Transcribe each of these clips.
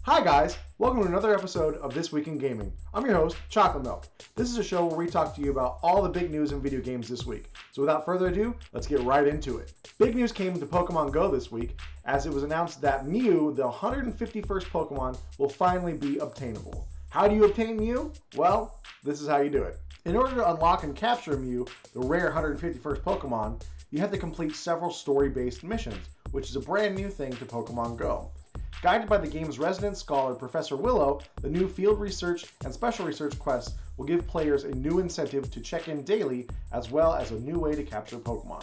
Hi guys, welcome to another episode of This Week in Gaming. I'm your host, Chocolate Milk. This is a show where we talk to you about all the big news in video games this week. So without further ado, let's get right into it. Big news came to Pokemon Go this week as it was announced that Mew, the 151st Pokemon, will finally be obtainable. How do you obtain Mew? Well, this is how you do it. In order to unlock and capture Mew, the rare 151st Pokemon, you have to complete several story-based missions, which is a brand new thing to Pokemon Go. Guided by the game's resident scholar, Professor Willow, the new field research and special research quests will give players a new incentive to check in daily, as well as a new way to capture Pokemon.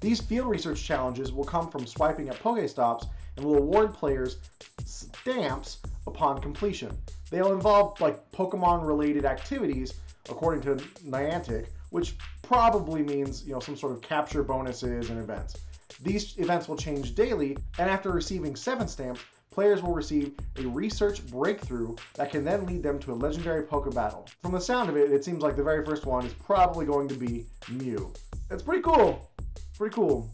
These field research challenges will come from swiping at Pokestops and will award players stamps upon completion. They'll involve Pokemon-related activities, according to Niantic, which probably means some sort of capture bonuses and events. These events will change daily, and after receiving 7 stamps, players will receive a research breakthrough that can then lead them to a legendary Poke Battle. From the sound of it, it seems like the very first one is probably going to be Mew. It's pretty cool. Pretty cool.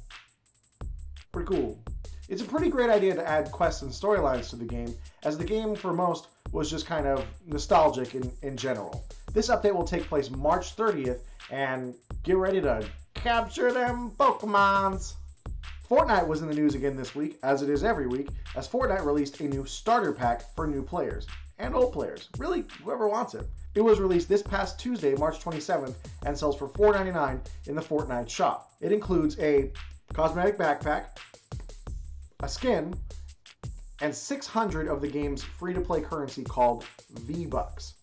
It's a pretty great idea to add quests and storylines to the game, as the game for most was just kind of nostalgic in general. This update will take place March 30th, and get ready to capture them Pokemons! Fortnight was in the news again this week, as it is every week, as Fortnite released a new starter pack for new players, and old players, really whoever wants it. It was released this past Tuesday, March 27th, and sells for $4.99 in the Fortnite shop. It includes a cosmetic backpack, a skin, and 600 of the game's free-to-play currency called V-Bucks.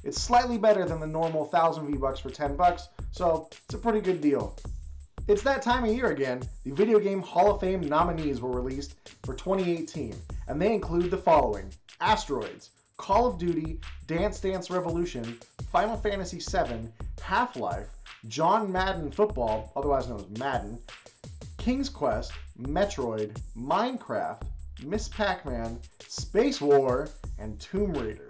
It's slightly better than the normal 1,000 V-Bucks for $10, so it's a pretty good deal. It's that time of year again. The Video Game Hall of Fame nominees were released for 2018, and they include the following: Asteroids, Call of Duty, Dance Dance Revolution, Final Fantasy VII, Half-Life, John Madden Football, otherwise known as Madden, King's Quest, Metroid, Minecraft, Miss Pac-Man, Space War, and Tomb Raider.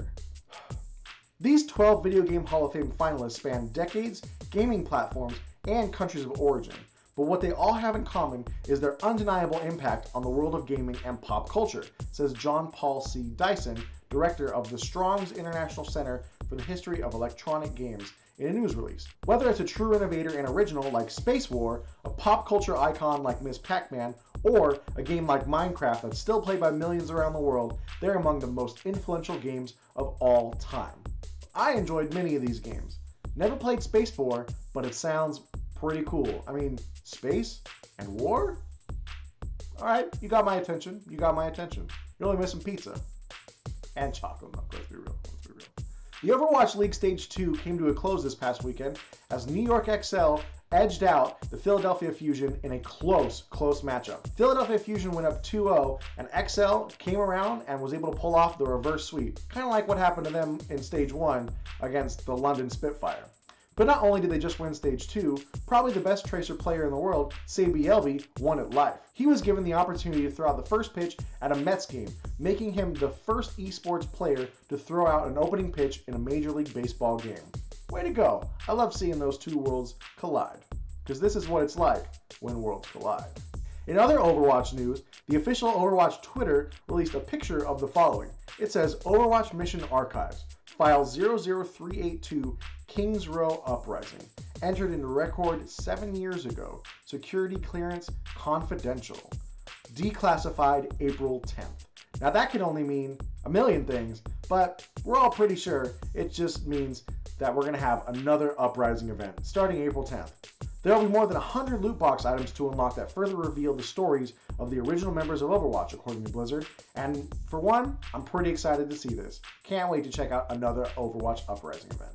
These 12 Video Game Hall of Fame finalists span decades, gaming platforms, and countries of origin, but what they all have in common is their undeniable impact on the world of gaming and pop culture, says John Paul C. Dyson, director of the Strong's International Center for the History of Electronic Games, in a news release. Whether it's a true innovator and original like Space War, a pop culture icon like Miss Pac-Man, or a game like Minecraft that's still played by millions around the world, they're among the most influential games of all time. I enjoyed many of these games. Never played Space War, but it sounds pretty cool. I mean, space and war? Alright, you got my attention. You're only missing pizza. And chocolate milk, let's be real. The Overwatch League Stage 2 came to a close this past weekend as New York XL edged out the Philadelphia Fusion in a close matchup. Philadelphia Fusion went up 2-0, and XL came around and was able to pull off the reverse sweep, kind of like what happened to them in Stage 1 against the London Spitfire. But not only did they just win Stage 2, probably the best Tracer player in the world, Sabielby, won it live. He was given the opportunity to throw out the first pitch at a Mets game, making him the first esports player to throw out an opening pitch in a Major League Baseball game. Way to go. I love seeing those two worlds collide, because this is what it's like when worlds collide. In other Overwatch news, the official Overwatch Twitter released a picture of the following. It says, Overwatch Mission Archives, File 00382, Kings Row Uprising, entered into record 7 years ago, security clearance confidential, declassified April 10th. Now that can only mean a million things, but we're all pretty sure it just means that we're going to have another Uprising event starting April 10th. There will be more than 100 loot box items to unlock that further reveal the stories of the original members of Overwatch, according to Blizzard, and for one, I'm pretty excited to see this. Can't wait to check out another Overwatch Uprising event.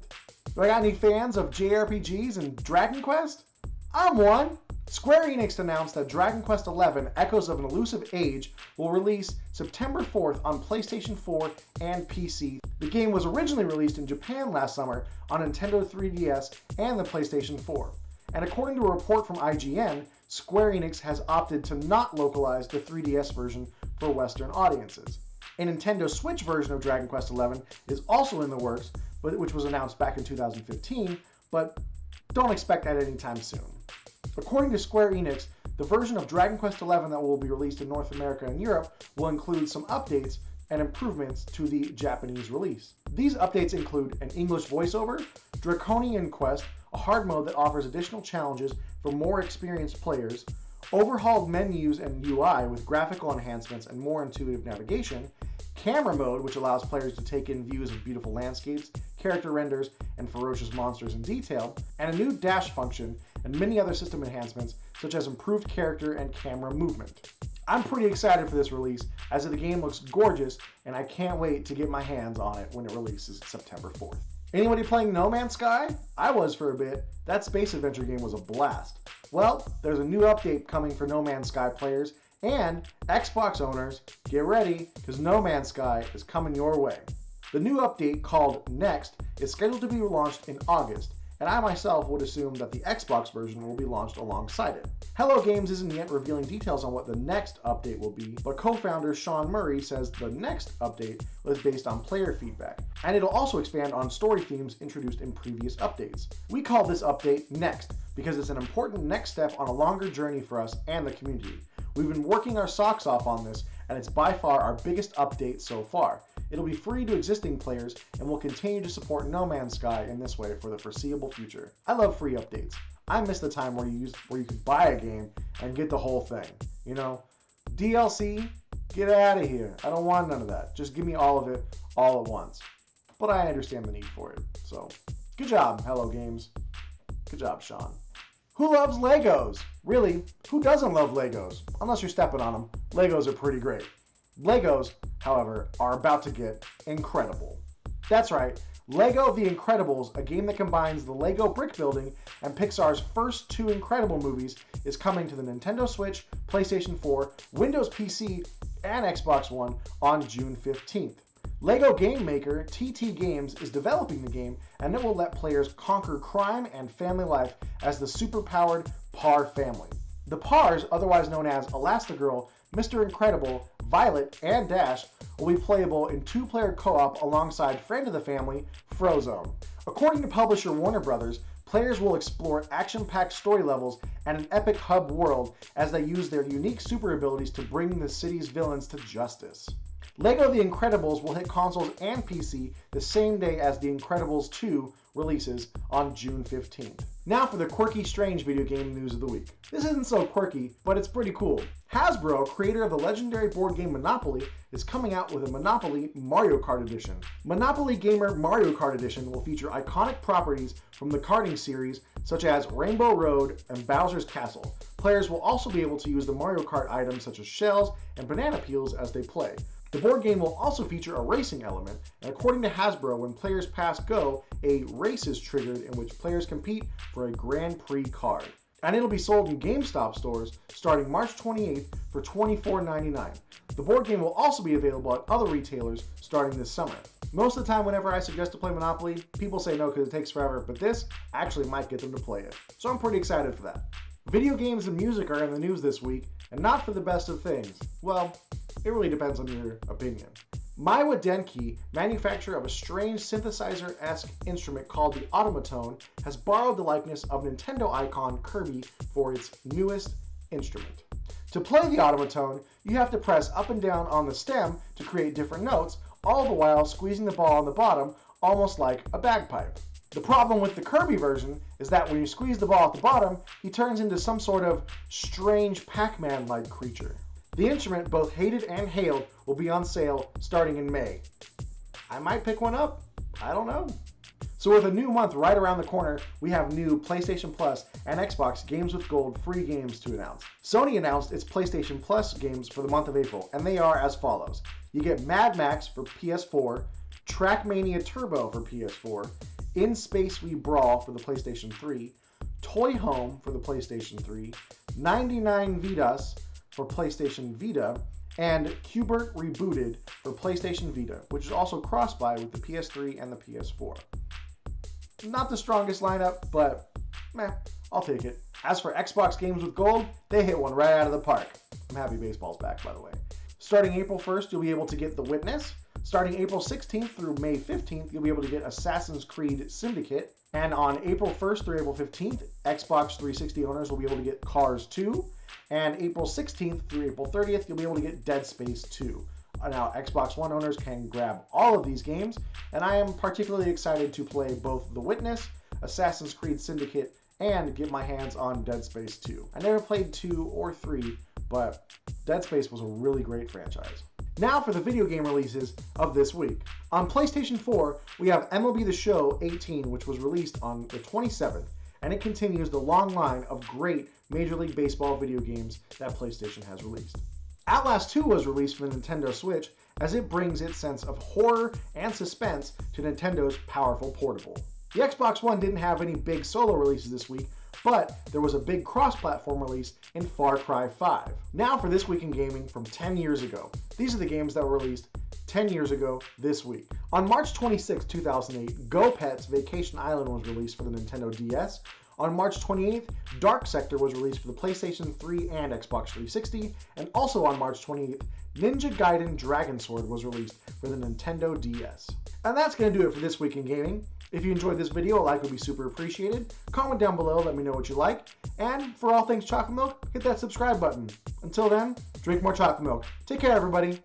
Do I got any fans of JRPGs and Dragon Quest? I'm one! Square Enix announced that Dragon Quest XI Echoes of an Elusive Age will release September 4th on PlayStation 4 and PC. The game was originally released in Japan last summer on Nintendo 3DS and the PlayStation 4. And according to a report from IGN, Square Enix has opted to not localize the 3DS version for Western audiences. A Nintendo Switch version of Dragon Quest XI is also in the works, which was announced back in 2015, but don't expect that anytime soon. According to Square Enix, the version of Dragon Quest XI that will be released in North America and Europe will include some updates and improvements to the Japanese release. These updates include an English voiceover, Draconian Quest, a hard mode that offers additional challenges for more experienced players, overhauled menus and UI with graphical enhancements and more intuitive navigation, camera mode, which allows players to take in views of beautiful landscapes, character renders, and ferocious monsters in detail, and a new dash function and many other system enhancements such as improved character and camera movement. I'm pretty excited for this release as the game looks gorgeous and I can't wait to get my hands on it when it releases September 4th. Anybody playing No Man's Sky? I was for a bit. That space adventure game was a blast. Well, there's a new update coming for No Man's Sky players and Xbox owners. Get ready, because No Man's Sky is coming your way. The new update, called Next, is scheduled to be launched in August, and I myself would assume that the Xbox version will be launched alongside it. Hello Games isn't yet revealing details on what the next update will be, but co-founder Sean Murray says the next update was based on player feedback, and it'll also expand on story themes introduced in previous updates. We call this update Next because it's an important next step on a longer journey for us and the community. We've been working our socks off on this, and it's by far our biggest update so far. It'll be free to existing players, and we'll continue to support No Man's Sky in this way for the foreseeable future. I love free updates. I miss the time where you could buy a game and get the whole thing. You know, DLC, get out of here. I don't want none of that. Just give me all of it all at once. But I understand the need for it. So, good job, Hello Games. Good job, Sean. Who loves Legos? Really, who doesn't love Legos? Unless you're stepping on them. Legos are pretty great. Legos, however, are about to get incredible. That's right, Lego The Incredibles, a game that combines the Lego brick building and Pixar's first two Incredible movies, is coming to the Nintendo Switch, PlayStation 4, Windows PC, and Xbox One on June 15th. Lego game maker TT Games is developing the game, and it will let players conquer crime and family life as the superpowered Par family. The Pars, otherwise known as Elastigirl, Mr. Incredible, Violet, and Dash, will be playable in two-player co-op alongside friend of the family, Frozone. According to publisher Warner Brothers, players will explore action-packed story levels and an epic hub world as they use their unique super abilities to bring the city's villains to justice. Lego The Incredibles will hit consoles and PC the same day as The Incredibles 2 releases on June 15th. Now for the quirky, strange video game news of the week. This isn't so quirky, but it's pretty cool. Hasbro, creator of the legendary board game Monopoly, is coming out with a Monopoly Mario Kart Edition. Monopoly Gamer Mario Kart Edition will feature iconic properties from the karting series, such as Rainbow Road and Bowser's Castle. Players will also be able to use the Mario Kart items such as shells and banana peels as they play. The board game will also feature a racing element, and according to Hasbro, when players pass go, a race is triggered in which players compete for a Grand Prix card. And it'll be sold in GameStop stores starting March 28th for $24.99. The board game will also be available at other retailers starting this summer. Most of the time whenever I suggest to play Monopoly, people say no because it takes forever, but this actually might get them to play it. So I'm pretty excited for that. Video games and music are in the news this week, and not for the best of things. Well, it really depends on your opinion. Maiwa Denki, manufacturer of a strange synthesizer-esque instrument called the Automaton, has borrowed the likeness of Nintendo icon Kirby for its newest instrument. To play the Automaton, you have to press up and down on the stem to create different notes, all the while squeezing the ball on the bottom, almost like a bagpipe. The problem with the Kirby version is that when you squeeze the ball at the bottom, he turns into some sort of strange Pac-Man-like creature. The instrument, both hated and hailed, will be on sale starting in May. I might pick one up. I don't know. So with a new month right around the corner, we have new PlayStation Plus and Xbox Games with Gold free games to announce. Sony announced its PlayStation Plus games for the month of April, and they are as follows. You get Mad Max for PS4, Trackmania Turbo for PS4, In Space We Brawl for the PlayStation 3, Toy Home for the PlayStation 3, 99 Vidas for PlayStation Vita, and Qbert Rebooted for PlayStation Vita, which is also cross-buy with the PS3 and the PS4. Not the strongest lineup, but I'll take it. As for Xbox Games with Gold, they hit one right out of the park. I'm happy baseball's back, by the way. Starting April 1st, you'll be able to get The Witness. Starting April 16th through May 15th, you'll be able to get Assassin's Creed Syndicate. And on April 1st through April 15th, Xbox 360 owners will be able to get Cars 2. And April 16th through April 30th, you'll be able to get Dead Space 2. Now, Xbox One owners can grab all of these games, and I am particularly excited to play both The Witness, Assassin's Creed Syndicate, and get my hands on Dead Space 2. I never played 2 or 3, but Dead Space was a really great franchise. Now for the video game releases of this week. On PlayStation 4, we have MLB The Show 18, which was released on the 27th, and it continues the long line of great Major League Baseball video games that PlayStation has released. Outlast 2 was released for the Nintendo Switch, as it brings its sense of horror and suspense to Nintendo's powerful portable. The Xbox One didn't have any big solo releases this week, but there was a big cross-platform release in Far Cry 5. Now for This Week in Gaming from 10 years ago. These are the games that were released 10 years ago this week. On March 26, 2008, Go Pets Vacation Island was released for the Nintendo DS. On March 28th, Dark Sector was released for the PlayStation 3 and Xbox 360, and also on March 28th, Ninja Gaiden Dragon Sword was released for the Nintendo DS. And that's going to do it for This Week in Gaming. If you enjoyed this video, a like would be super appreciated. Comment down below, let me know what you like. And for all things chocolate milk, hit that subscribe button. Until then, drink more chocolate milk. Take care, everybody.